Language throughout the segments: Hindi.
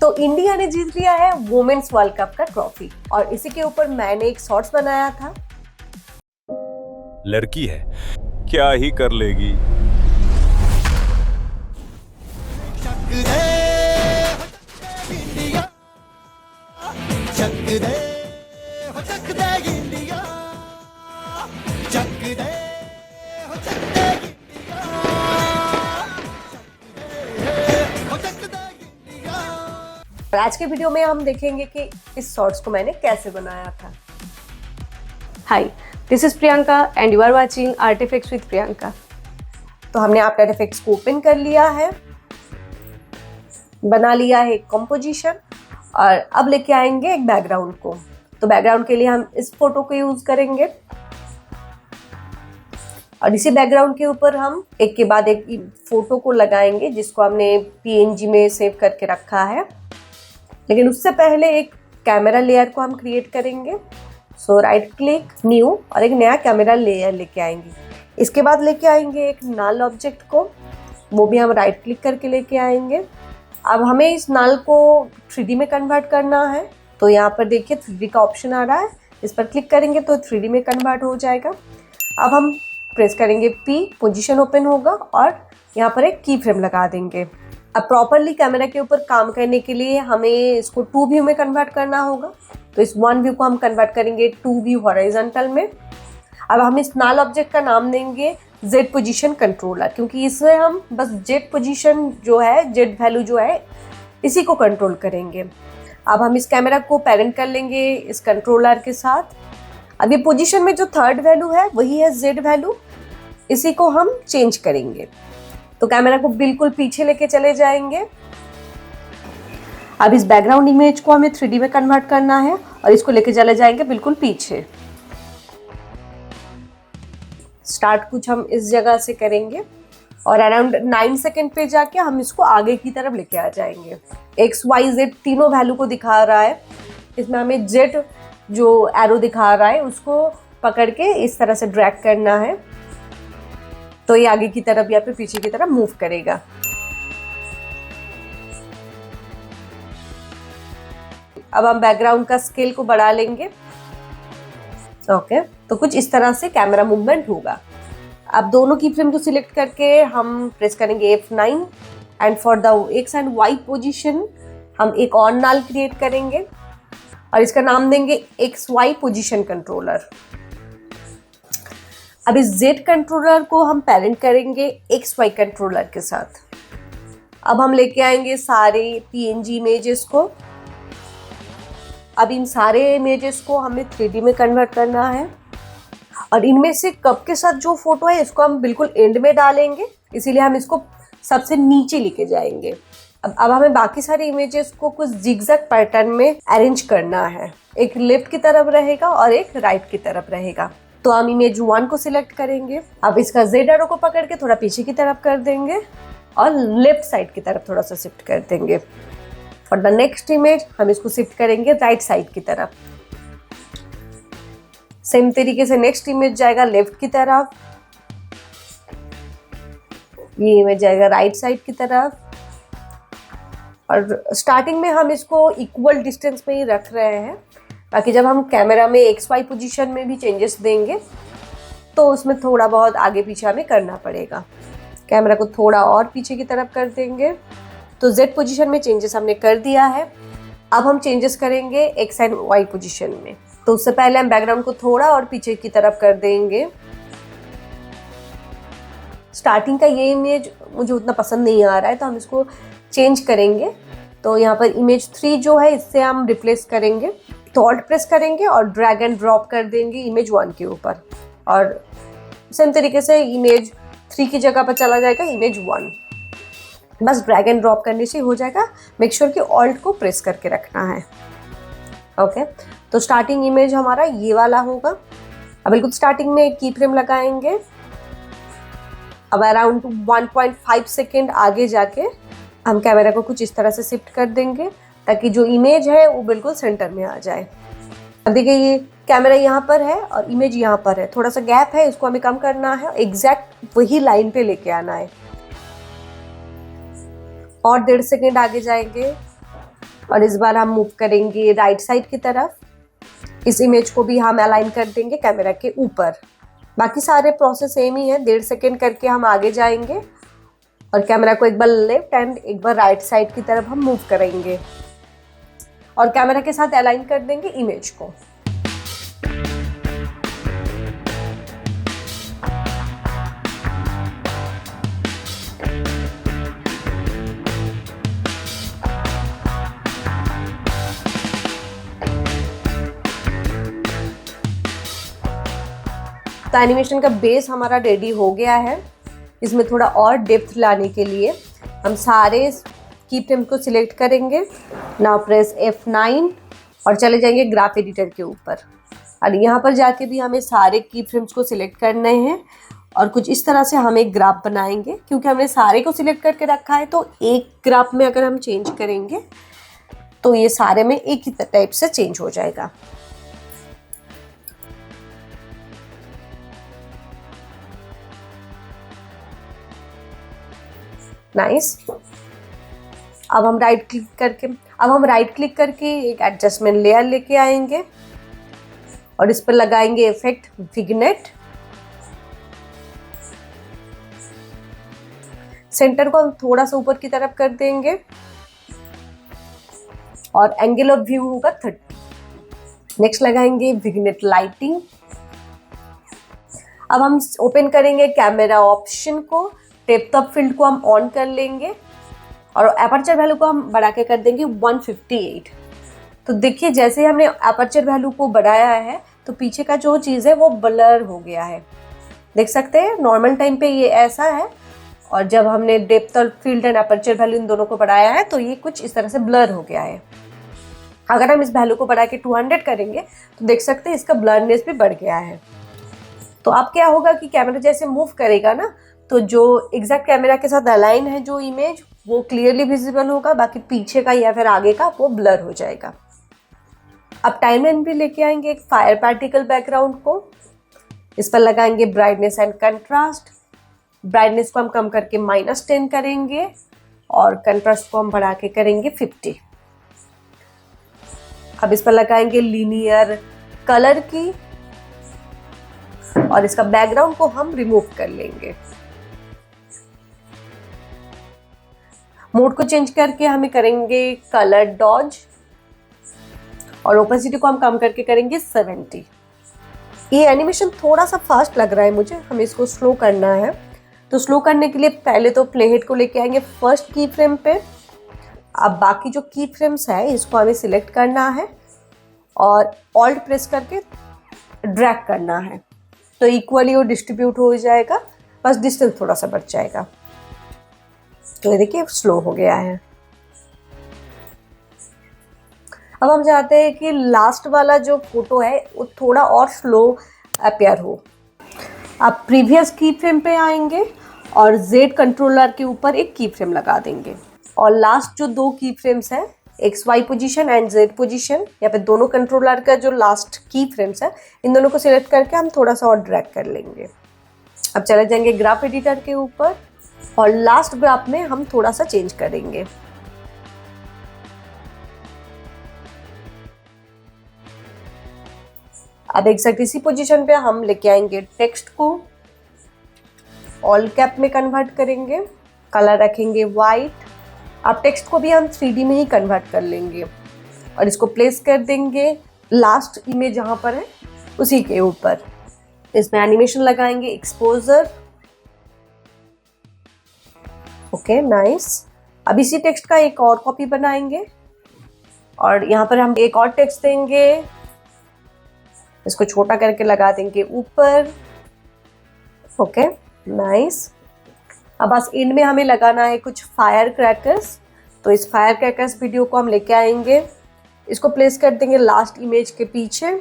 तो इंडिया ने जीत लिया है वुमेन्स वर्ल्ड कप का ट्रॉफी और इसी के ऊपर मैंने एक शॉर्ट्स बनाया था। लड़की है, क्या ही कर लेगी। और आज के वीडियो में हम देखेंगे कि इस शॉर्ट्स को मैंने कैसे बनाया था। Hi, this is Priyanka and you are watching Artifacts with Priyanka. तो हमने आफ्टर इफेक्ट्स को ओपन कर लिया है, बना लिया है कंपोजिशन और अब लेके आएंगे एक बैकग्राउंड को। तो बैकग्राउंड के लिए हम इस फोटो को यूज करेंगे और इसी बैकग्राउंड के ऊपर हम एक के बाद एक फोटो को लगाएंगे जिसको हमने PNG में सेव करके रखा है। लेकिन उससे पहले एक कैमरा लेयर को हम क्रिएट करेंगे। सो राइट क्लिक न्यू और एक नया कैमरा लेयर लेके आएंगे। इसके बाद लेके आएंगे एक नल ऑब्जेक्ट को, वो भी हम राइट क्लिक करके लेके आएंगे। अब हमें इस नल को 3D में कन्वर्ट करना है। तो यहाँ पर देखिए 3D का ऑप्शन आ रहा है, इस पर क्लिक करेंगे तो 3D में कन्वर्ट हो जाएगा। अब हम प्रेस करेंगे P, पोजीशन ओपन होगा और यहाँ पर एक की फ्रेम लगा देंगे। अब प्रॉपरली कैमरा के ऊपर काम करने के लिए हमें इसको 2 व्यू में कन्वर्ट करना होगा। तो इस 1 व्यू को हम कन्वर्ट करेंगे 2 व्यू हॉरिजॉन्टल में। अब हम इस नल ऑब्जेक्ट का नाम देंगे Z पोजीशन कंट्रोलर, क्योंकि इसमें हम बस Z पोजीशन जो है, Z वैल्यू जो है, इसी को कंट्रोल करेंगे। अब हम इस कैमरा को पेरेंट कर लेंगे इस कंट्रोलर के साथ। अब ये पोजीशन में जो 3rd वैल्यू है वही है Z वैल्यू, इसी को हम चेंज करेंगे। तो कैमरा को बिल्कुल पीछे लेके चले जाएंगे। अब इस बैकग्राउंड इमेज को हमें 3D में कन्वर्ट करना है और इसको लेके चले जाएंगे बिल्कुल पीछे। स्टार्ट कुछ हम इस जगह से करेंगे और अराउंड 9 सेकेंड पे जाके हम इसको आगे की तरफ लेके आ जाएंगे। X, Y, Z तीनों वैल्यू को दिखा रहा है। इसमें हमें Z जो एरो दिखा रहा है उसको पकड़ के इस तरह से ड्रैग करना है, तो ये आगे की तरफ या फिर पीछे की तरफ मूव करेगा। अब हम बैकग्राउंड का स्केल को बढ़ा लेंगे। ओके, तो कुछ इस तरह से कैमरा मूवमेंट होगा। अब दोनों की फ्रेम को सिलेक्ट करके हम प्रेस करेंगे F9 and for the X and Y position हम एक और नल क्रिएट करेंगे और इसका नाम देंगे XY पोजीशन कंट्रोलर। अब इस Z कंट्रोलर को हम पेरेंट करेंगे XY कंट्रोलर के साथ। अब हम लेके आएंगे सारे PNG इमेजेस को। अब इन सारे इमेजेस को हमें 3D में कन्वर्ट करना है और इनमें से कप के साथ जो फोटो है इसको हम बिल्कुल एंड में डालेंगे, इसीलिए हम इसको सबसे नीचे लेके जाएंगे। अब हमें बाकी सारे इमेजेस को कुछ जिगजैग पैटर्न में अरेंज करना है। एक लेफ्ट की तरफ रहेगा और एक राइट की तरफ रहेगा। तो हम इमेज 1 को सिलेक्ट करेंगे। अब इसका Z एरो को पकड़ के थोड़ा पीछे की तरफ कर देंगे और लेफ्ट साइड की तरफ थोड़ा सा शिफ्ट कर देंगे। फॉर द नेक्स्ट इमेज हम इसको शिफ्ट करेंगे राइट साइड की तरफ। सेम तरीके से नेक्स्ट इमेज जाएगा लेफ्ट की तरफ, ये इमेज जाएगा राइट साइड की तरफ। और स्टार्टिंग में हम इसको इक्वल डिस्टेंस में ही रख रहे हैं, बाकी जब हम कैमरा में XY पोजीशन में भी चेंजेस देंगे तो उसमें थोड़ा बहुत आगे पीछे हमें करना पड़ेगा। कैमरा को थोड़ा और पीछे की तरफ कर देंगे। तो Z पोजीशन में चेंजेस हमने कर दिया है। अब हम चेंजेस करेंगे X एंड Y पोजीशन में। तो उससे पहले हम बैकग्राउंड को थोड़ा और पीछे की तरफ कर देंगे। स्टार्टिंग का ये इमेज मुझे उतना पसंद नहीं आ रहा है तो हम इसको चेंज करेंगे। तो यहाँ पर इमेज 3 जो है इससे हम रिप्लेस करेंगे। तो ऑल्ट प्रेस करेंगे और ड्रैग एंड ड्रॉप कर देंगे इमेज 1 के ऊपर और सेम तरीके से इमेज 3 की जगह पर चला जाएगा इमेज 1। बस ड्रैग एंड ड्रॉप करने से हो जाएगा। मेक श्योर कि ऑल्ट को प्रेस करके रखना है। ओके, तो स्टार्टिंग इमेज हमारा ये वाला होगा। अब बिल्कुल स्टार्टिंग में एक की फ्रेम लगाएंगे। अब अराउंड 1.5 सेकेंड आगे जाके हम कैमरा को कुछ इस तरह से शिफ्ट कर देंगे ताकि जो इमेज है वो बिल्कुल सेंटर में आ जाए। अब देखिए ये कैमरा यहाँ पर है और इमेज यहाँ पर है, थोड़ा सा गैप है, इसको हमें कम करना है, एग्जैक्ट वही लाइन पे लेके आना है। और 1.5 सेकेंड आगे जाएंगे और इस बार हम मूव करेंगे राइट साइड की तरफ। इस इमेज को भी हम अलाइन कर देंगे कैमरा के ऊपर। बाकी सारे प्रोसेस सेम ही है, 1.5 सेकेंड करके हम आगे जाएंगे और कैमरा को एक बार लेफ्ट एंड एक बार राइट साइड की तरफ हम मूव करेंगे और कैमरा के साथ अलाइन कर देंगे इमेज को। तो एनिमेशन का बेस हमारा रेडी हो गया है। इसमें थोड़ा और डेप्थ लाने के लिए हम सारे की फ्रेम को सिलेक्ट करेंगे। नाउ प्रेस F9 और चले जाएंगे ग्राफ एडिटर के ऊपर और यहाँ पर जाके भी हमें सारे की फ्रेम्स को सिलेक्ट करने हैं और कुछ इस तरह से हम एक ग्राफ बनाएंगे। क्योंकि हमने सारे को सिलेक्ट करके रखा है तो एक ग्राफ में अगर हम चेंज करेंगे तो ये सारे में एक ही टाइप से चेंज हो जाएगा। नाइस। अब हम राइट क्लिक करके एक एडजस्टमेंट लेयर लेके आएंगे और इस पर लगाएंगे इफेक्ट विग्नेट। सेंटर को हम थोड़ा सा ऊपर की तरफ कर देंगे और एंगल ऑफ व्यू होगा 30। नेक्स्ट लगाएंगे विग्नेट लाइटिंग। अब हम ओपन करेंगे कैमरा ऑप्शन को, डेप्थ ऑफ फील्ड को हम ऑन कर लेंगे और एपर्चर वैल्यू को हम बढ़ा के कर देंगे 158। तो देखिए जैसे हमने एपर्चर वैल्यू को बढ़ाया है तो पीछे का जो चीज़ है वो ब्लर हो गया है। देख सकते हैं नॉर्मल टाइम पे ये ऐसा है और जब हमने depth of field and aperture value in दोनों को बढ़ाया है तो ये कुछ इस तरह से ब्लर हो गया है। अगर हम इस वैल्यू को बढ़ा के 200 करेंगे तो देख सकते हैं इसका ब्लरनेस भी बढ़ गया है। तो अब क्या होगा कि कैमरा जैसे मूव करेगा ना तो जो एग्जैक्ट कैमरा के साथ अलाइन है जो इमेज वो क्लियरली विजिबल होगा, बाकी पीछे का या फिर आगे का वो ब्लर हो जाएगा। अब टाइमलाइन भी लेके आएंगे एक फायर पार्टिकल बैकग्राउंड को। इस पर लगाएंगे ब्राइटनेस एंड कंट्रास्ट। ब्राइटनेस को हम कम करके -10 करेंगे और कंट्रास्ट को हम बढ़ा के करेंगे 50। अब इस पर लगाएंगे लीनियर कलर की और इसका बैकग्राउंड को हम रिमूव कर लेंगे। मोड को चेंज करके हमें करेंगे कलर डॉज और ओपेसिटी को हम कम करके करेंगे 70। ये एनिमेशन थोड़ा सा फास्ट लग रहा है मुझे, हमें इसको स्लो करना है। तो स्लो करने के लिए पहले तो प्लेहेड को लेके आएंगे फर्स्ट की फ्रेम पे। अब बाकी जो की फ्रेम्स है इसको हमें सिलेक्ट करना है और ऑल्ट प्रेस करके ड्रैग करना है तो इक्वली वो डिस्ट्रीब्यूट हो जाएगा, बस डिस्टेंस थोड़ा सा बढ़ जाएगा। तो ये देखिए स्लो हो गया है। अब हम चाहते हैं कि लास्ट वाला जो फोटो है वो थोड़ा और स्लो अपीयर हो। अब प्रीवियस की फ्रेम पे आएंगे और Z कंट्रोलर के ऊपर एक की फ्रेम लगा देंगे और लास्ट जो 2 की फ्रेम्स है XY position and Z position या फिर दोनों कंट्रोलर का जो लास्ट की फ्रेम्स है इन दोनों को सिलेक्ट करके हम थोड़ा सा और ड्रैग कर लेंगे। अब चले जाएंगे ग्राफ एडिटर के ऊपर और लास्ट ग्राफ में हम थोड़ा सा चेंज करेंगे। अब एग्जैक्ट इसी पोजीशन पे हम लेके आएंगे टेक्स्ट को, ऑल कैप में कन्वर्ट करेंगे, कलर रखेंगे वाइट। अब टेक्स्ट को भी हम 3D में ही कन्वर्ट कर लेंगे और इसको प्लेस कर देंगे लास्ट इमेज जहाँ पर है उसी के ऊपर। इसमें एनिमेशन लगाएंगे एक्सपोजर। Okay nice. अब इसी टेक्स्ट का एक और कॉपी बनाएंगे और यहाँ पर हम एक और टेक्स्ट देंगे, इसको छोटा करके लगा देंगे ऊपर। Okay nice. अब बस एंड में हमें लगाना है कुछ फायर क्रैकर्स, तो इस फायर क्रैकर्स वीडियो को हम लेके आएंगे, इसको प्लेस कर देंगे लास्ट इमेज के पीछे,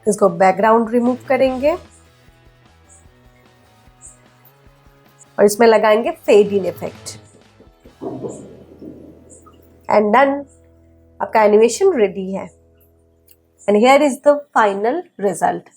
इसको बैकग्राउंड रिमूव करेंगे और इसमें लगाएंगे fade in effect and done. आपका एनिमेशन रेडी है and here is the final result.